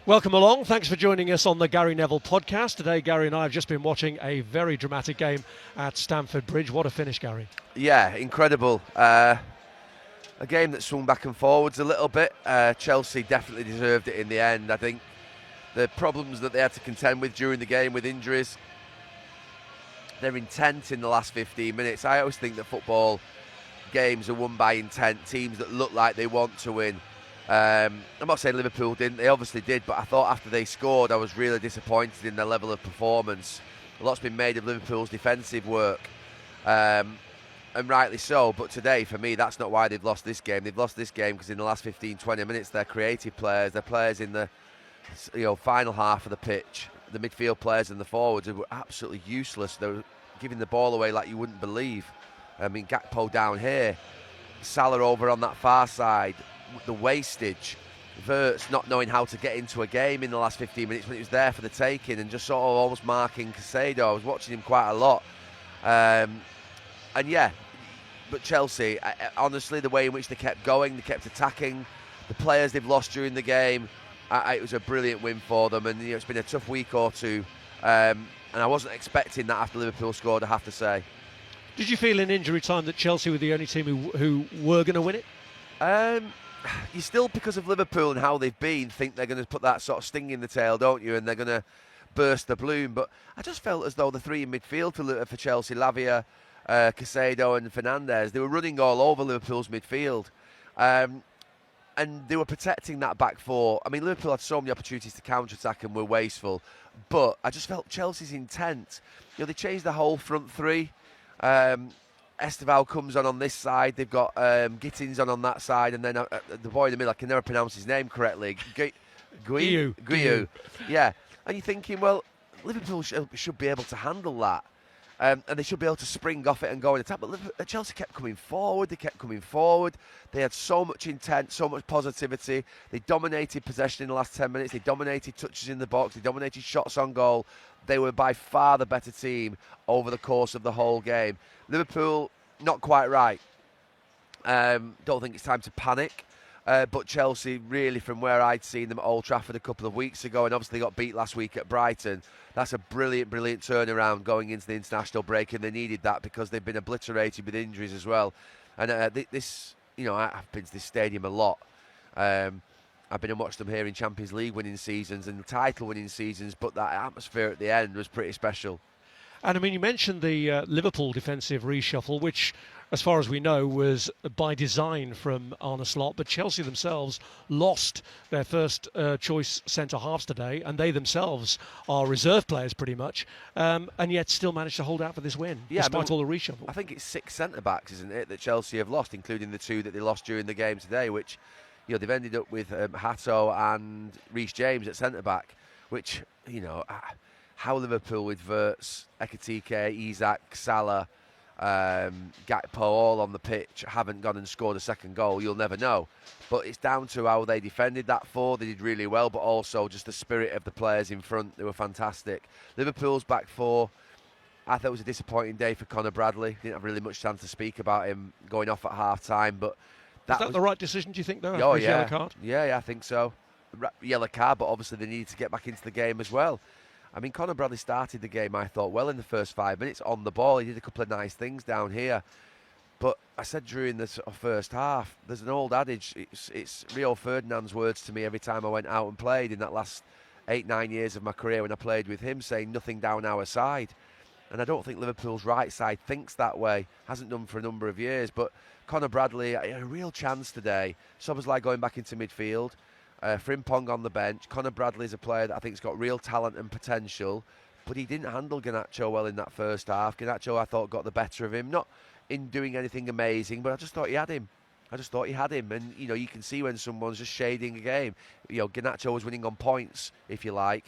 Welcome along. Thanks for joining us on the Gary Neville Podcast. Today, Gary and I have just been watching a very dramatic game at Stamford Bridge. What a finish, Gary. Yeah, incredible. A game that swung back and forwards a little bit. Chelsea definitely deserved it in the end. I think the problems that they had to contend with during the game with injuries, their intent in the last 15 minutes. I always think that football games are won by intent, teams that look like they want to win. I'm not saying Liverpool didn't, they obviously did, but I thought after they scored I was really disappointed in their level of performance. A lot's been made of Liverpool's defensive work, and rightly so, but today for me that's not why they've lost this game. They've lost this game because in the last 15-20 minutes their creative players, their players in the final half of the pitch, the midfield players and the forwards were absolutely useless. They were giving the ball away like you wouldn't believe. I mean, Gakpo down here, Salah over on that far side, the wastage, Wirtz not knowing how to get into a game in the last 15 minutes when it was there for the taking and just sort of almost marking Caicedo. I was watching him quite a lot. And yeah, but Chelsea, honestly, the way in which they kept going, they kept attacking, the players they've lost during the game, it was a brilliant win for them. And it's been a tough week or two. And I wasn't expecting that after Liverpool scored, I have to say. Did you feel in injury time that Chelsea were the only team who were going to win it? You still, because of Liverpool and how they've been, think they're going to put that sort of sting in the tail, don't you? And they're going to burst the balloon. But I just felt as though the three in midfield for Chelsea, Lavia, Caicedo and Fernandes, they were running all over Liverpool's midfield. And they were protecting that back four. I mean, Liverpool had so many opportunities to counter-attack and were wasteful. But I just felt Chelsea's intent. They changed the whole front three. Esteval comes on this side. They've got Gittins on that side, and then the boy in the middle, I can never pronounce his name correctly. Guiu. Yeah. And you're thinking, well, Liverpool should be able to handle that. And they should be able to spring off it and go in attack. But Chelsea kept coming forward. They had so much intent, so much positivity. They dominated possession in the last 10 minutes. They dominated touches in the box. They dominated shots on goal. They were by far the better team over the course of the whole game. Liverpool, not quite right. Don't think it's time to panic. But Chelsea, really, from where I'd seen them at Old Trafford a couple of weeks ago, and obviously got beat last week at Brighton, that's a brilliant, brilliant turnaround going into the international break, and they needed that because they've been obliterated with injuries as well. And I've been to this stadium a lot. I've been and watched them here in Champions League winning seasons and title winning seasons, but that atmosphere at the end was pretty special. And I mean, you mentioned the Liverpool defensive reshuffle, which, as far as we know, was by design from Arne Slot, but Chelsea themselves lost their first choice centre-halves today, and they themselves are reserve players pretty much, and yet still managed to hold out for this win, despite all the reshuffle. I think it's 6 centre-backs, isn't it, that Chelsea have lost, including the 2 that they lost during the game today, which they've ended up with Hato and Reece James at centre-back, which, how Liverpool with Wirtz, Ekitike, Isak, Salah, Gakpo all on the pitch haven't gone and scored a second goal, you'll never know. But it's down to how they defended that four. They did really well, but also just the spirit of the players in front. They were fantastic. Liverpool's back four, I thought it was a disappointing day for Conor Bradley. Didn't have really much chance to speak about him going off at half-time, but was that the right decision, do you think, though? Oh, yeah. Yellow card? Yeah, I think so. Yellow card, but obviously they needed to get back into the game as well. I mean, Conor Bradley started the game, I thought, well in the first 5 minutes on the ball. He did a couple of nice things down here. But I said during the first half, there's an old adage, it's Rio Ferdinand's words to me every time I went out and played in that last 8-9 years of my career when I played with him, saying nothing down our side. And I don't think Liverpool's right side thinks that way, hasn't done for a number of years. But Conor Bradley, a real chance today. Szoboszlai going back into midfield. Frimpong on the bench. Conor Bradley's a player that I think's got real talent and potential, but he didn't handle Garnacho well in that first half. Garnacho, I thought, got the better of him. Not in doing anything amazing, but I just thought he had him. And, you can see when someone's just shading a game. Garnacho was winning on points, if you like,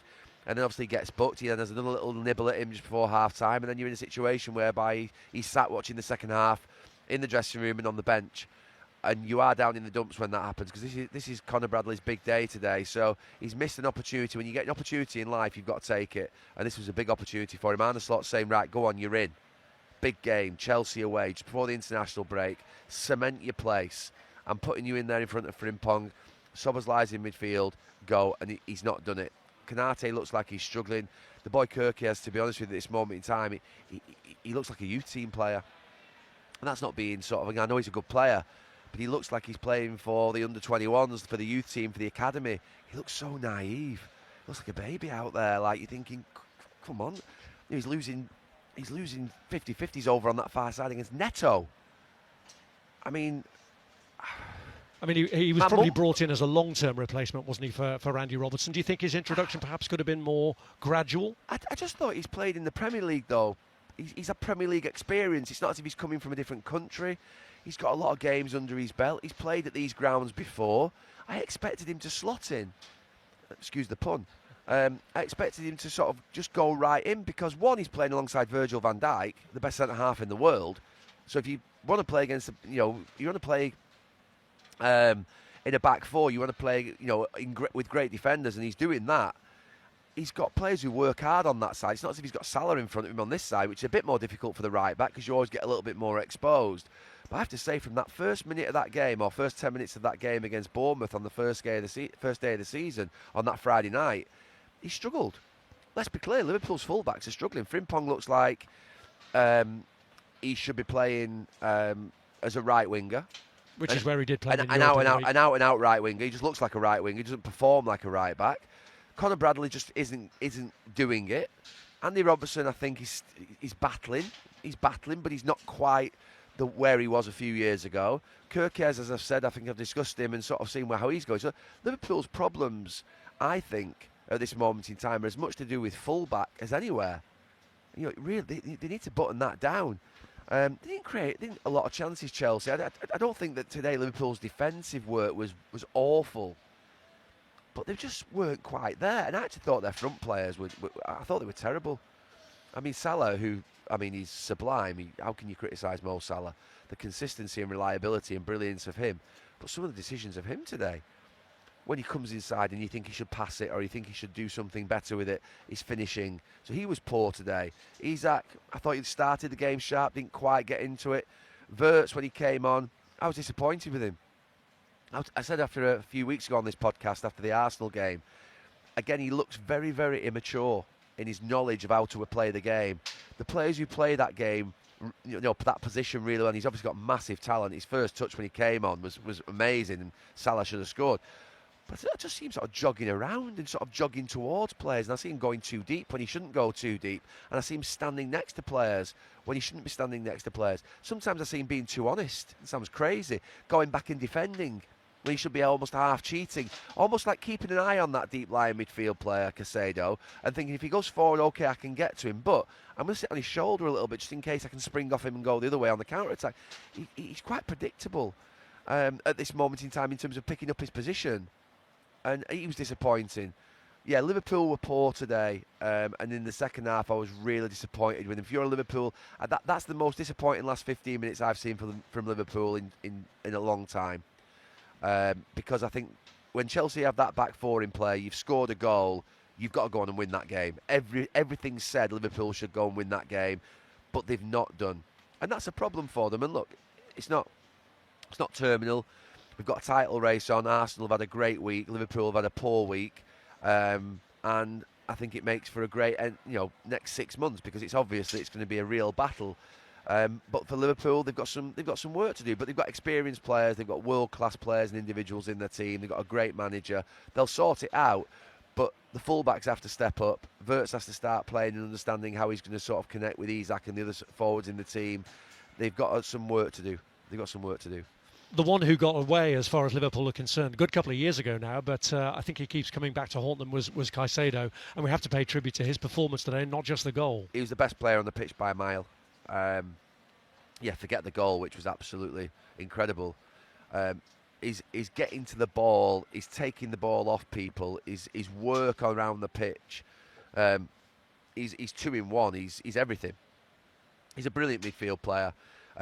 and then obviously gets booked. He then has another little nibble at him just before half-time, and then you're in a situation whereby he's sat watching the second half in the dressing room and on the bench. And you are down in the dumps when that happens, because this is Conor Bradley's big day today. So he's missed an opportunity. When you get an opportunity in life, you've got to take it. And this was a big opportunity for him. Arne Slot saying, right, go on, you're in. Big game, Chelsea away, just before the international break. Cement your place. I'm putting you in there in front of Frimpong Szoboszlai's in midfield, go, and he's not done it. Konate looks like he's struggling. The boy Kirkias, to be honest with you, at this moment in time, he looks like a youth team player. And that's not being sort of, I know he's a good player, but he looks like he's playing for the under-21s, for the youth team, for the academy. He looks so naive. He looks like a baby out there. Like, you're thinking, come on. He's losing 50-50s over on that far side against Neto. I mean, he was probably brought in as a long-term replacement, wasn't he, for Andy Robertson? Do you think his introduction perhaps could have been more gradual? I just thought he's played in the Premier League, though. He's had Premier League experience. It's not as if he's coming from a different country. He's got a lot of games under his belt. He's played at these grounds before. I expected him to slot in. Excuse the pun. I expected him to sort of just go right in because, one, he's playing alongside Virgil van Dijk, the best centre-half in the world. So if you want to play against, you want to play in a back four, you want to play, with great defenders, and he's doing that. He's got players who work hard on that side. It's not as if he's got Salah in front of him on this side, which is a bit more difficult for the right back because you always get a little bit more exposed. But I have to say, from that first minute of that game, or first 10 minutes of that game against Bournemouth on the first day of the season, on that Friday night, he struggled. Let's be clear, Liverpool's fullbacks are struggling. Frimpong looks like he should be playing as a right winger. Which is where he did play. An out right winger. He just looks like a right winger. He doesn't perform like a right back. Conor Bradley just isn't doing it. Andy Robertson, I think, he's battling. He's battling, but he's not quite where he was a few years ago. Kirkias, as I've said, I think I've discussed him and sort of seen how he's going. So Liverpool's problems, I think, at this moment in time are as much to do with fullback as anywhere. Really, they need to button that down. They didn't create a lot of chances, Chelsea. I don't think that today Liverpool's defensive work was awful. But they just weren't quite there. And I actually thought their front players I thought they were terrible. I mean, Salah, he's sublime. How can you criticise Mo Salah? The consistency and reliability and brilliance of him. But some of the decisions of him today, when he comes inside and you think he should pass it or you think he should do something better with it, his finishing. So he was poor today. Isak, I thought he started the game sharp, didn't quite get into it. Wirtz, when he came on, I was disappointed with him. I said after a few weeks ago on this podcast, after the Arsenal game, again, he looks very, very immature in his knowledge of how to play the game. The players who play that game, that position really well, and he's obviously got massive talent. His first touch when he came on was amazing, and Salah should have scored. But I just see him sort of jogging around and sort of jogging towards players, and I see him going too deep when he shouldn't go too deep, and I see him standing next to players when he shouldn't be standing next to players. Sometimes I see him being too honest. It sounds crazy. Going back and defending when he should be almost half cheating, almost like keeping an eye on that deep lying midfield player, Caicedo, and thinking if he goes forward, okay, I can get to him, but I'm going to sit on his shoulder a little bit just in case I can spring off him and go the other way on the counter-attack. He's quite predictable at this moment in time in terms of picking up his position, and he was disappointing. Yeah, Liverpool were poor today, and in the second half I was really disappointed with him. If you're a Liverpool, that's the most disappointing last 15 minutes I've seen from Liverpool in a long time. Because I think when Chelsea have that back four in play, you've scored a goal, you've got to go on and win that game. Everything said Liverpool should go and win that game, but they've not done, and that's a problem for them. And look, it's not terminal. We've got a title race on. Arsenal have had a great week. Liverpool have had a poor week, and I think it makes for a great next 6 months because it's obvious that it's going to be a real battle. But for Liverpool, they've got some work to do. But they've got experienced players, they've got world-class players and individuals in their team. They've got a great manager. They'll sort it out. But the fullbacks have to step up. Wirtz has to start playing and understanding how he's going to sort of connect with Isak and the other forwards in the team. They've got some work to do. The one who got away, as far as Liverpool are concerned, a good couple of years ago now, but I think he keeps coming back to haunt them, was Caicedo, and we have to pay tribute to his performance today, not just the goal. He was the best player on the pitch by a mile. Forget the goal, which was absolutely incredible. He's getting to the ball, he's taking the ball off people, his work around the pitch. He's 2-in-1, he's everything. He's a brilliant midfield player.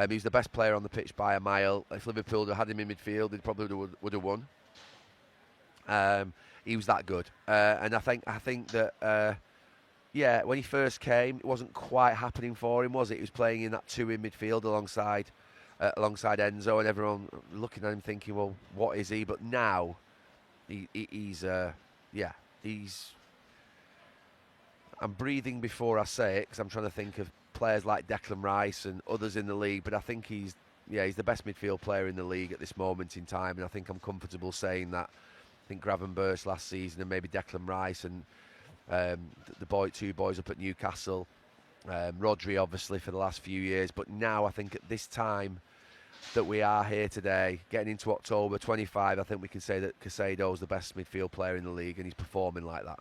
He's the best player on the pitch by a mile. If Liverpool had had him in midfield, they probably would have won. He was that good, and I think that when he first came, it wasn't quite happening for him, was it? He was playing in that 2 in midfield alongside Enzo, and everyone looking at him thinking, well, what is he? But now he's I'm breathing before I say it because I'm trying to think of players like Declan Rice and others in the league, but I think he's the best midfield player in the league at this moment in time, and I think I'm comfortable saying that. I think Gravenberch last season, and maybe Declan Rice and two boys up at Newcastle, Rodri obviously for the last few years, but now I think at this time that we are here today, getting into October 25, I think we can say that Caicedo is the best midfield player in the league, and he's performing like that.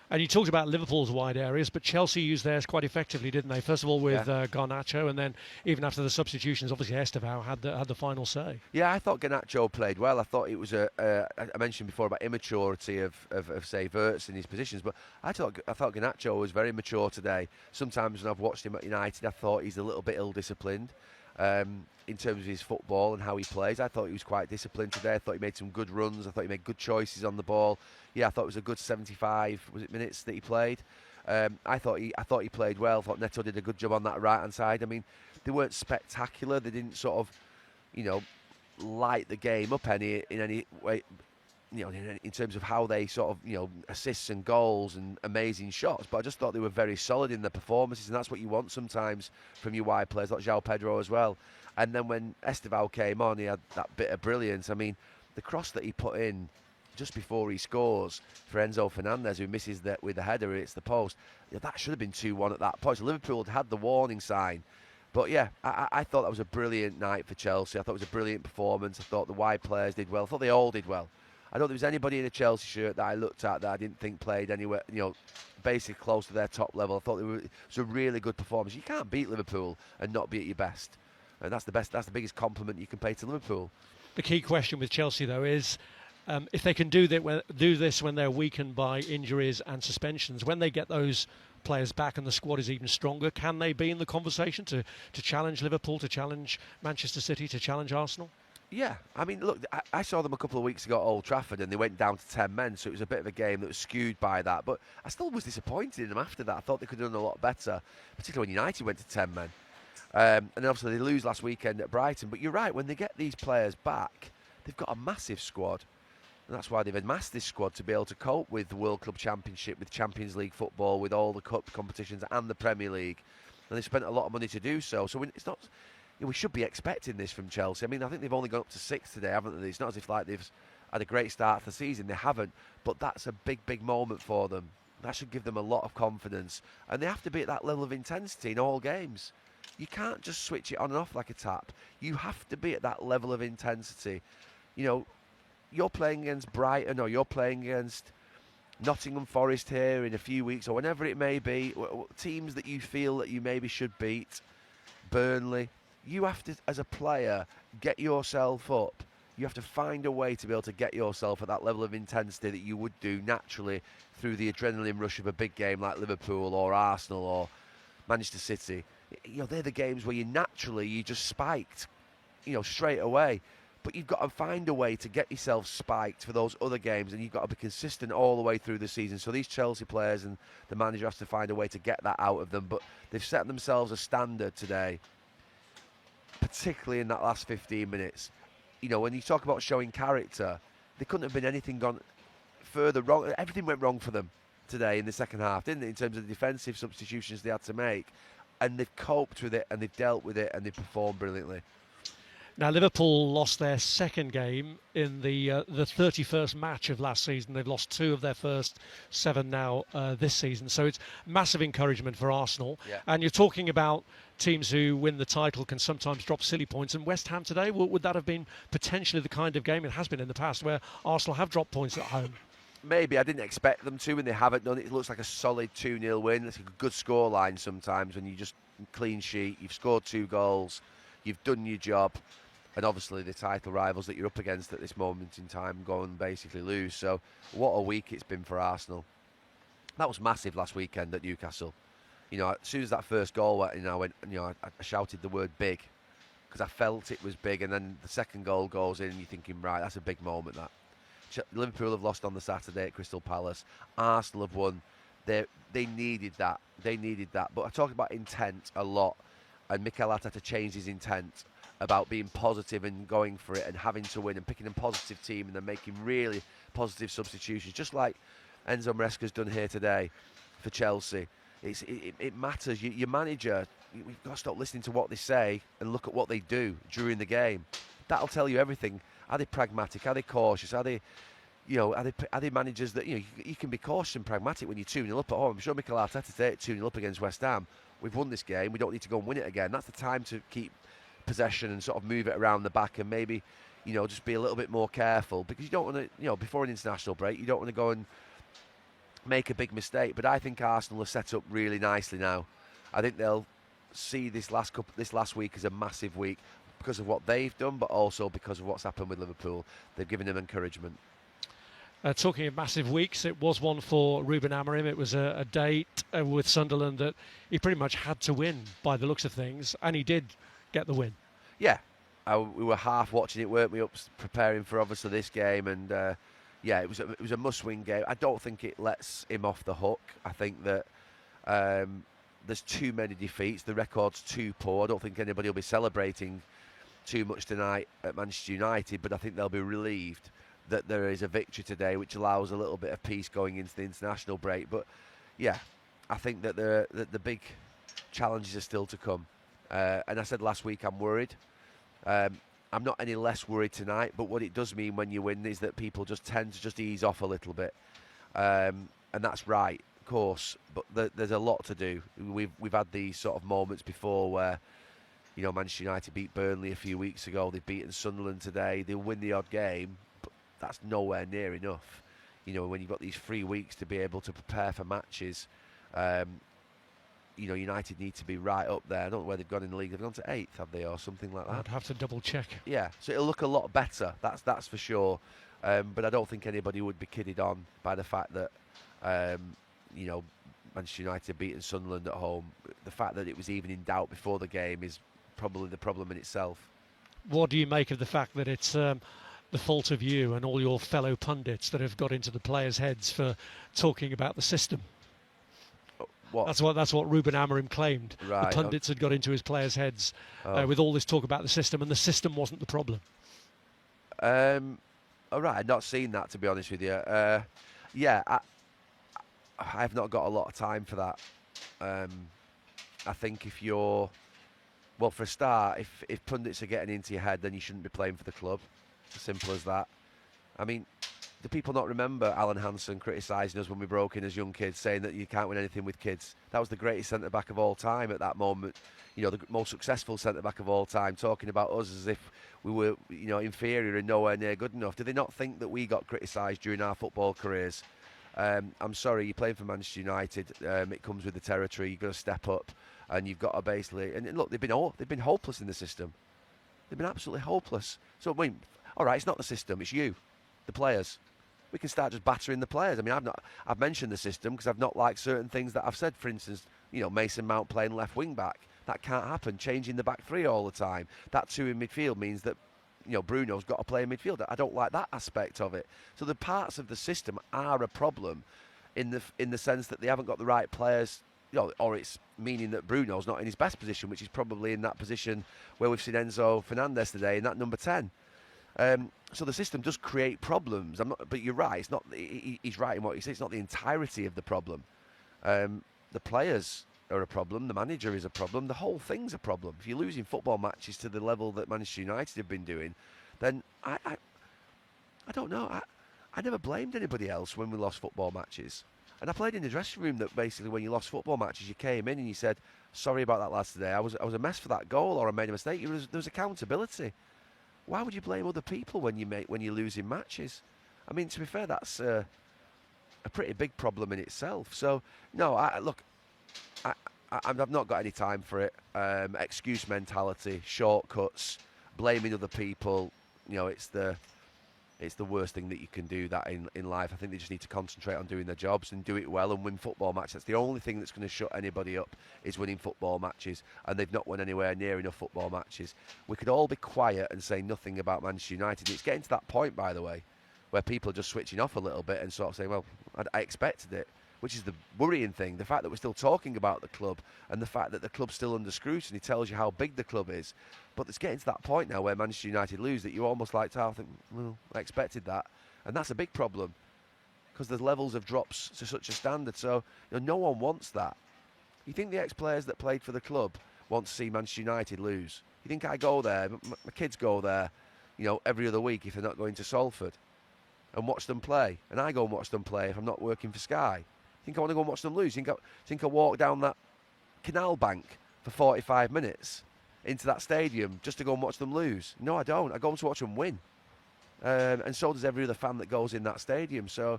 And you talked about Liverpool's wide areas, but Chelsea used theirs quite effectively, didn't they? First of all with Garnacho, and then even after the substitutions, obviously Estevao had the final say. Yeah, I thought Garnacho played well. I thought it was I mentioned before about immaturity of say Wirtz in his positions, but I thought Garnacho was very mature today. Sometimes when I've watched him at United, I thought he's a little bit ill-disciplined in terms of his football and how he plays. I thought he was quite disciplined today. I thought he made some good runs. I thought he made good choices on the ball. Yeah, I thought it was a good 75 minutes that he played. I thought he played well. I thought Neto did a good job on that right hand side. I mean, they weren't spectacular. They didn't sort of, light the game up in any way. In terms of how they sort of, assists and goals and amazing shots. But I just thought they were very solid in their performances, and that's what you want sometimes from your wide players, like João Pedro as well. And then when Estevao came on, he had that bit of brilliance. I mean, the cross that he put in just before he scores for Enzo Fernandez, who misses that with the header, it's the post. That should have been 2-1 at that point. So Liverpool had the warning sign. But yeah, I thought that was a brilliant night for Chelsea. I thought it was a brilliant performance. I thought the wide players did well. I thought they all did well. I don't think there was anybody in a Chelsea shirt that I looked at that I didn't think played anywhere, basically close to their top level. I thought it was a really good performance. You can't beat Liverpool and not be at your best. And that's the biggest compliment you can pay to Liverpool. The key question with Chelsea, though, is if they can do this when they're weakened by injuries and suspensions, when they get those players back and the squad is even stronger, can they be in the conversation to challenge Liverpool, to challenge Manchester City, to challenge Arsenal? Yeah, I mean, look, I saw them a couple of weeks ago at Old Trafford and they went down to 10 men, so it was a bit of a game that was skewed by that. But I still was disappointed in them after that. I thought they could have done a lot better, particularly when United went to 10 men. And obviously they lose last weekend at Brighton. But you're right, when they get these players back, they've got a massive squad. And that's why they've amassed this squad to be able to cope with the World Club Championship, with Champions League football, with all the cup competitions and the Premier League. And they've spent a lot of money to do so. So it's not... we should be expecting this from Chelsea. I mean, I think they've only gone up to 6 today, haven't they? It's not as if they've had a great start to the season. They haven't. But that's a big, big moment for them. That should give them a lot of confidence. And they have to be at that level of intensity in all games. You can't just switch it on and off like a tap. You have to be at that level of intensity. You're playing against Brighton or you're playing against Nottingham Forest here in a few weeks or whenever it may be, teams that you feel that you maybe should beat, Burnley. You have to, as a player, get yourself up. You have to find a way to be able to get yourself at that level of intensity that you would do naturally through the adrenaline rush of a big game like Liverpool or Arsenal or Manchester City. They're the games where you just spiked, straight away. But you've got to find a way to get yourself spiked for those other games, and you've got to be consistent all the way through the season. So these Chelsea players and the manager has to find a way to get that out of them. But they've set themselves a standard today, particularly in that last 15 minutes. When you talk about showing character, there couldn't have been anything gone further wrong. Everything went wrong for them today in the second half, didn't it, in terms of the defensive substitutions they had to make. And they've coped with it, and they've dealt with it, and they've performed brilliantly. Now, Liverpool lost their second game in the 31st match of last season. They've lost 2 of their first 7 now this season. So it's massive encouragement for Arsenal. Yeah. And you're talking about teams who win the title can sometimes drop silly points. And West Ham today, would that have been potentially the kind of game it has been in the past where Arsenal have dropped points at home? Maybe. I didn't expect them to, and they haven't done it. It looks like a solid 2-0 win. It's a good scoreline sometimes when you just clean sheet. You've scored 2 goals. You've done your job. And obviously the title rivals that you're up against at this moment in time go and basically lose. So what a week it's been for Arsenal. That was massive last weekend at Newcastle. As soon as that first goal went, I shouted the word big because I felt it was big. And then the second goal goes in and you're thinking, right, that's a big moment, that. Liverpool have lost on the Saturday at Crystal Palace. Arsenal have won. They needed that. They needed that. But I talk about intent a lot. And Mikel Arteta changed his intent. about being positive and going for it and having to win and picking a positive team and then making really positive substitutions, just like Enzo Maresca's done here today for Chelsea. It matters. Your manager, we've got to stop listening to what they say and look at what they do during the game. That'll tell you everything. Are they pragmatic? Are they cautious? Are they, are they managers that, you can be cautious and pragmatic when you're 2-0 up at home. I'm sure Mikel Arteta today 2-0 up against West Ham. We've won this game. We don't need to go and win it again. That's the time to keep possession and sort of move it around the back and maybe, just be a little bit more careful, because you don't want to, before an international break, you don't want to go and make a big mistake. But I think Arsenal are set up really nicely now. I think they'll see this last week as a massive week because of what they've done, but also because of what's happened with Liverpool. They've given them encouragement. Talking of massive weeks, it was one for Ruben Amorim. It was a date with Sunderland that he pretty much had to win by the looks of things, and he did get the win. Yeah, we were half watching it, weren't we, preparing for obviously this game, and it was a must-win game. I don't think it lets him off the hook. I think that there's too many defeats. The record's too poor. I don't think anybody will be celebrating too much tonight at Manchester United, but I think they'll be relieved that there is a victory today, which allows a little bit of peace going into the international break. But yeah, I think that the big challenges are still to come. And I said last week I'm worried. I'm not any less worried tonight, but what it does mean when you win is that people just tend to just ease off a little bit. And that's right, of course, but there's a lot to do. We've had these sort of moments before where, Manchester United beat Burnley a few weeks ago. They've beaten Sunderland today. They'll win the odd game, but that's nowhere near enough. When you've got these 3 weeks to be able to prepare for matches, United need to be right up there. I don't know where they've gone in the league. They've gone to 8th, have they, or something like that? I'd have to double check. Yeah, so it'll look a lot better. That's for sure. But I don't think anybody would be kidded on by the fact that, Manchester United beating Sunderland at home. The fact that it was even in doubt before the game is probably the problem in itself. What do you make of the fact that it's the fault of you and all your fellow pundits that have got into the players' heads for talking about the system? What? That's what Ruben Amorim claimed. Right, the pundits had got into his players' heads with all this talk about the system, and the system wasn't the problem. All right, I've not seen that, to be honest with you. I've not got a lot of time for that. I think if you're... Well, for a start, if pundits are getting into your head, then you shouldn't be playing for the club. It's as simple as that. I mean, do people not remember Alan Hansen criticising us when we broke in as young kids, saying that you can't win anything with kids? That was the greatest centre-back of all time at that moment. The most successful centre-back of all time, talking about us as if we were, inferior and nowhere near good enough. Do they not think that we got criticised during our football careers? I'm sorry, you're playing for Manchester United. It comes with the territory. You've got to step up, and you've got to basically... And look, they've been hopeless in the system. They've been absolutely hopeless. So, I mean, all right, it's not the system, it's you, the players. We can start just battering the players. I mean, I've mentioned the system because I've not liked certain things that I've said. For instance, Mason Mount playing left wing back. That can't happen. Changing the back three all the time. That 2 in midfield means that Bruno's got to play in midfield. I don't like that aspect of it. So the parts of the system are a problem in the sense that they haven't got the right players. Or it's meaning that Bruno's not in his best position, which is probably in that position where we've seen Enzo Fernandez today in that number 10. So the system does create problems. But you're right. It's not. He's right in what he says. It's not the entirety of the problem. The players are a problem. The manager is a problem. The whole thing's a problem. If you're losing football matches to the level that Manchester United have been doing, then I don't know. I never blamed anybody else when we lost football matches. And I played in the dressing room that basically when you lost football matches, you came in and you said, "Sorry about that last today. I was a mess for that goal, or I made a mistake." There was accountability. Why would you blame other people when you're losing matches? I mean, to be fair, that's a pretty big problem in itself. So no, I've not got any time for it. Excuse mentality, shortcuts, blaming other people. It's the worst thing that you can do that in life. I think they just need to concentrate on doing their jobs and do it well and win football matches. That's the only thing that's going to shut anybody up is winning football matches, and they've not won anywhere near enough football matches. We could all be quiet and say nothing about Manchester United. It's getting to that point, by the way, where people are just switching off a little bit and sort of saying, well, I expected it. which is the worrying thing. The fact that we're still talking about the club and the fact that the club's still under scrutiny tells you how big the club is. But it's getting to that point now where Manchester United lose that you almost like to think, well, I expected that. And that's a big problem because the levels of drops to such a standard. So no one wants that. You think the ex-players that played for the club want to see Manchester United lose? You think I go there, my kids go there, every other week if they're not going to Salford and watch them play? And I go and watch them play if I'm not working for Sky. Think I want to go and watch them lose? Think I walk down that canal bank for 45 minutes into that stadium just to go and watch them lose? No, I don't. I go to watch them win. And so does every other fan that goes in that stadium. So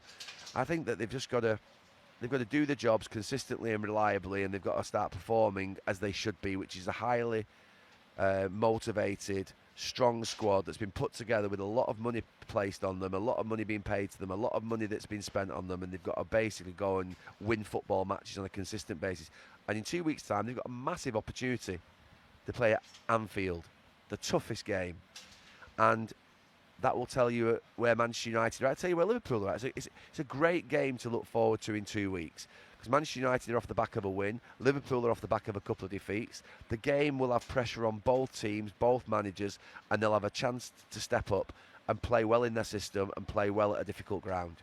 I think that they've got to do the jobs consistently and reliably, and they've got to start performing as they should be, which is a highly motivated, strong squad that's been put together with a lot of money placed on them, a lot of money being paid to them, a lot of money that's been spent on them, and they've got to basically go and win football matches on a consistent basis. And in 2 weeks' time, they've got a massive opportunity to play at Anfield, the toughest game. And that will tell you where Manchester United are. I'll tell you where Liverpool are. It's a great game to look forward to in 2 weeks. Because Manchester United are off the back of a win. Liverpool are off the back of a couple of defeats. The game will have pressure on both teams, both managers, and they'll have a chance to step up and play well in their system and play well at a difficult ground.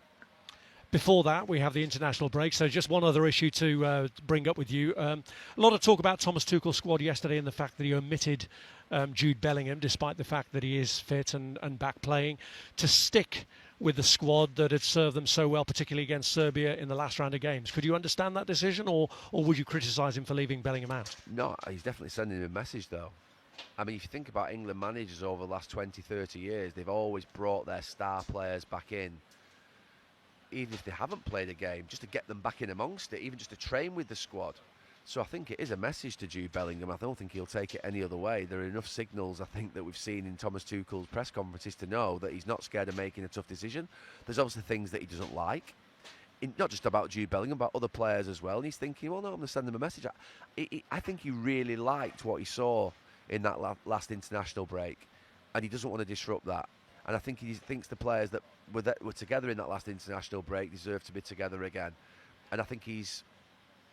Before that, we have the international break. So just one other issue to bring up with you. A lot of talk about Thomas Tuchel's squad yesterday and the fact that he omitted Jude Bellingham, despite the fact that he is fit and back playing, to stick with the squad that had served them so well, particularly against Serbia in the last round of games. Could you understand that decision, or would you criticise him for leaving Bellingham out? No, he's definitely sending him a message, though. I mean, if you think about England managers over the last 20, 30 years, they've always brought their star players back in, even if they haven't played a game, just to get them back in amongst it, even just to train with the squad. So I think it is a message to Jude Bellingham. I don't think he'll take it any other way. There are enough signals, I think, that we've seen in Thomas Tuchel's press conferences to know that he's not scared of making a tough decision. There's obviously things that he doesn't like, not just about Jude Bellingham, but other players as well. And he's thinking, well, no, I'm going to send them a message. I think he really liked what he saw in that last international break, and he doesn't want to disrupt that. And I think he thinks the players that were together in that last international break deserve to be together again. And I think he's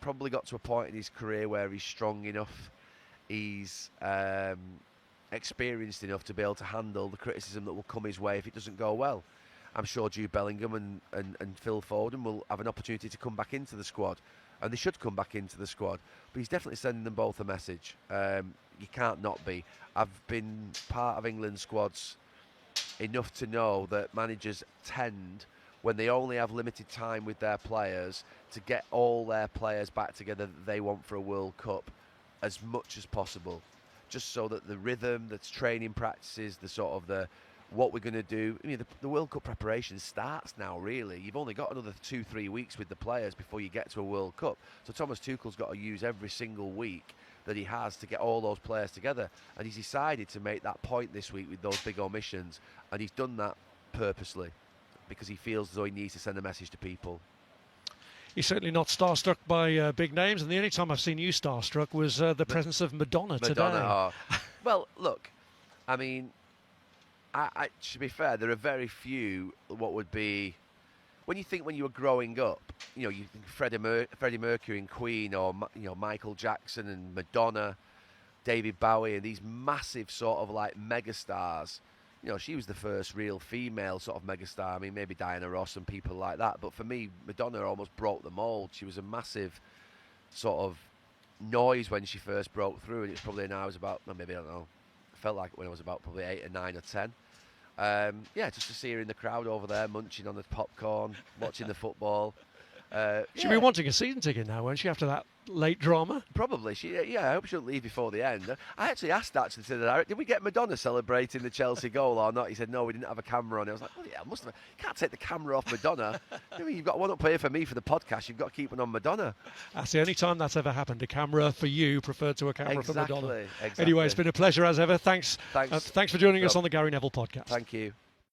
probably got to a point in his career where he's strong enough, he's experienced enough to be able to handle the criticism that will come his way if it doesn't go well. I'm sure Jude Bellingham and Phil Foden will have an opportunity to come back into the squad, and they should come back into the squad. But he's definitely sending them both a message. You can't not be. I've been part of England squads enough to know that managers tend, when they only have limited time with their players, to get all their players back together that they want for a World Cup as much as possible, just so that the rhythm, the training practices, what we're going to do. I mean, the World Cup preparation starts now, really. You've only got another 2-3 weeks with the players before you get to a World Cup. So Thomas Tuchel's got to use every single week that he has to get all those players together. And he's decided to make that point this week with those big omissions. And he's done that purposely because he feels as though he needs to send a message to people. He's certainly not starstruck by big names. And the only time I've seen you starstruck was the presence of Madonna today. Oh. Well, look, I mean, to be fair, there are very few what would be, when you were growing up, you think Freddie Mercury and Queen, or Michael Jackson and Madonna, David Bowie, and these massive sort of like megastars. She was the first real female sort of megastar. I mean, maybe Diana Ross and people like that, but for me, Madonna almost broke the mold. She was a massive sort of noise when she first broke through, and it's probably when I was about, maybe, I don't know, felt like it when I was about probably 8 or 9 or 10. Just to see her in the crowd over there, munching on the popcorn, watching the football. She'll be wanting a season ticket now, won't she, after that late drama? Probably. I hope she'll leave before the end. I actually asked to the director, did we get Madonna celebrating the Chelsea goal or not? He said, no, we didn't have a camera on it. I was like, well, yeah, must have. You can't take the camera off Madonna. You've got one up here for me for the podcast. You've got to keep one on Madonna. That's the only time that's ever happened. A camera for you preferred to a camera for Madonna. Exactly. Anyway, it's been a pleasure as ever. Thanks for joining us on the Gary Neville Podcast. Thank you.